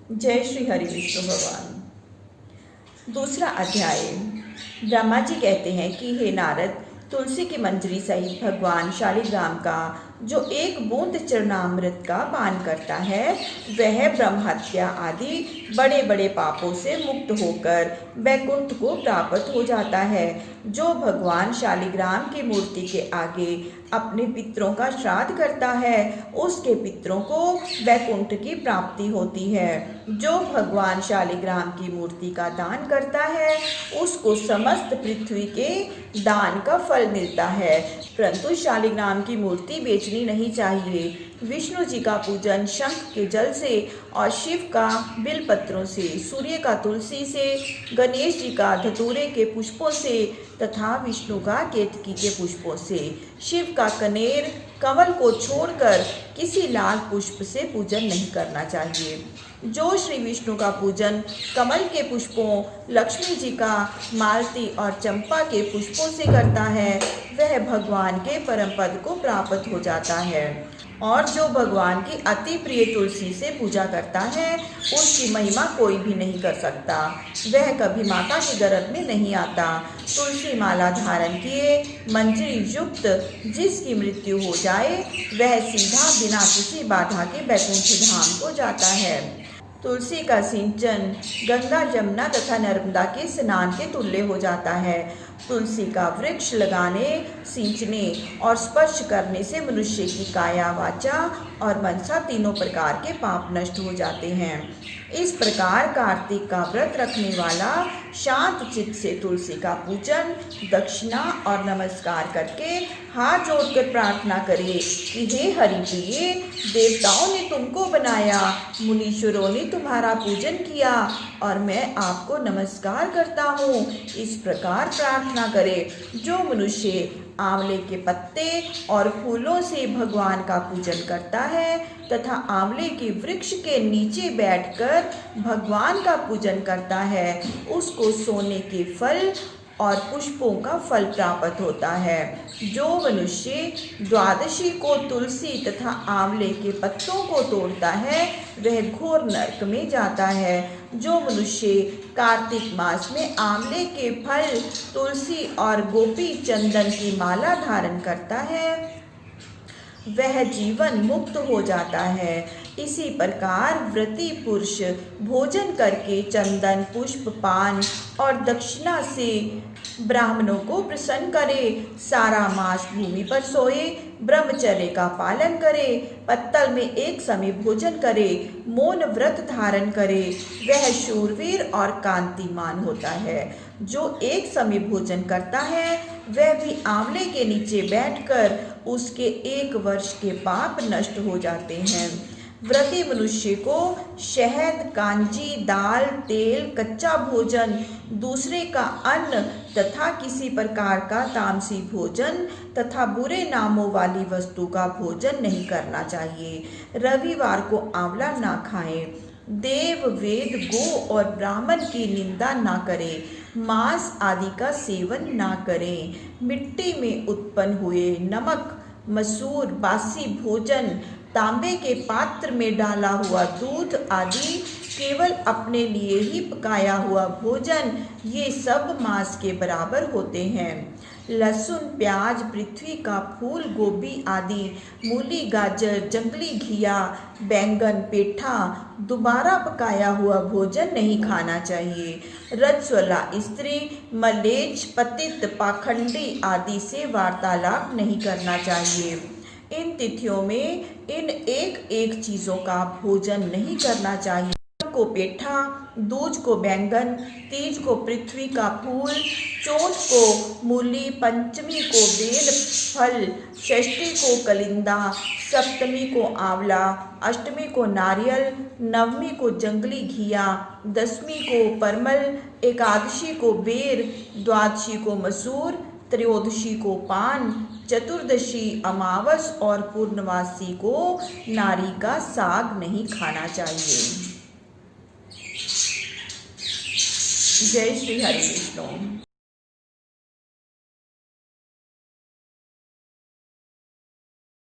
जय श्री हरि विष्णु भगवान। दूसरा अध्याय। ब्रह्मा जी कहते हैं कि हे नारद, तुलसी की मंजरी सहित भगवान शालिग्राम का जो एक बूंद चरणामृत का पान करता है वह ब्रह्महत्या आदि बड़े बड़े पापों से मुक्त होकर वैकुंठ को प्राप्त हो जाता है। जो भगवान शालिग्राम की मूर्ति के आगे अपने पितरों का श्राद्ध करता है उसके पितरों को वैकुंठ की प्राप्ति होती है। जो भगवान शालिग्राम की मूर्ति का दान करता है उसको समस्त पृथ्वी के दान का फल मिलता है। परंतु शालिग्राम की मूर्ति बेचनी नहीं चाहिए। विष्णु जी का पूजन शंख के जल से और शिव का बिलपत्रों से, सूर्य का तुलसी से, गणेश जी का धतूरे के पुष्पों से तथा विष्णु का केतकी के पुष्पों से, शिव का कनेर कमल को छोड़कर किसी लाल पुष्प से पूजन नहीं करना चाहिए। जो श्री विष्णु का पूजन कमल के पुष्पों, लक्ष्मी जी का मालती और चंपा के पुष्पों से करता है वह भगवान के परम पद को प्राप्त हो जाता है। और जो भगवान की अति प्रिय तुलसी से पूजा करता है उसकी महिमा कोई भी नहीं कर सकता। वह कभी माता के गर्भ में नहीं आता। तुलसी माला धारण किए मंजरी युक्त जिसकी मृत्यु हो जाए वह सीधा बिना किसी बाधा के वैकुंठ धाम को जाता है। तुलसी का सिंचन गंगा, जमुना तथा नर्मदा के स्नान के तुल्य हो जाता है। तुलसी का वृक्ष लगाने, सींचने और स्पर्श करने से मनुष्य की काया, वाचा और मनसा तीनों प्रकार के पाप नष्ट हो जाते हैं। इस प्रकार कार्तिक का व्रत रखने वाला शांत चित्त से तुलसी का पूजन, दक्षिणा और नमस्कार करके हाथ जोड़कर प्रार्थना करे कि हे हरि प्रिय, देवताओं ने तुमको बनाया, मुनीश्वरों ने तुम्हारा पूजन किया और मैं आपको नमस्कार करता हूँ। इस प्रकार प्रार्थना करे। जो मनुष्य आंवले के पत्ते और फूलों से भगवान का पूजन करता है तथा आंवले के वृक्ष के नीचे बैठकर भगवान का पूजन करता है उसको सोने के फल और पुष्पों का फल प्राप्त होता है। जो मनुष्य द्वादशी को तुलसी तथा आंवले के पत्तों को तोड़ता है वह घोर नरक में जाता है। जो मनुष्य कार्तिक मास में आंवले के फल, तुलसी और गोपी चंदन की माला धारण करता है वह जीवन मुक्त हो जाता है। इसी प्रकार व्रती पुरुष भोजन करके चंदन, पुष्प, पान और दक्षिणा से ब्राह्मणों को प्रसन्न करे, सारा मास भूमि पर सोए, ब्रह्मचर्य का पालन करे, पत्तल में एक समय भोजन करे, मौन व्रत धारण करे, वह शूरवीर और कांतिमान होता है। जो एक समय भोजन करता है वह भी आंवले के नीचे बैठकर उसके 1 वर्ष के पाप नष्ट हो जाते हैं। व्रती मनुष्य को शहद, कांजी, दाल, तेल, कच्चा भोजन, दूसरे का अन्न तथा किसी प्रकार का तामसी भोजन तथा बुरे नामों वाली वस्तु का भोजन नहीं करना चाहिए। रविवार को आंवला ना खाएं। देव, वेद, गो और ब्राह्मण की निंदा ना करें। मांस आदि का सेवन ना करें। मिट्टी में उत्पन्न हुए नमक, मसूर, बासी भोजन, तांबे के पात्र में डाला हुआ दूध आदि केवल अपने लिए ही पकाया हुआ भोजन ये सब मांस के बराबर होते हैं। लहसुन, प्याज, पृथ्वी का फूल, गोभी आदि, मूली, गाजर, जंगली घिया, बैंगन, पेठा, दोबारा पकाया हुआ भोजन नहीं खाना चाहिए। रजस्वला स्त्री, मलेच्छ, पतित, पाखंडी आदि से वार्तालाप नहीं करना चाहिए। इन तिथियों में इन एक चीज़ों का भोजन नहीं करना चाहिए। को पेठा, दूज को बैंगन, तीज को पृथ्वी का फूल, चौथ को मूली, पंचमी को बेल फल, षष्ठी को कलिंदा, सप्तमी को आंवला, अष्टमी को नारियल, नवमी को जंगली घिया, दसवीं को परमल, एकादशी को बेर, द्वादशी को मसूर, त्रयोदशी को पान, चतुर्दशी, अमावस और पूर्णमासी को नारी का साग नहीं खाना चाहिए। जय श्री हरि विष्णु।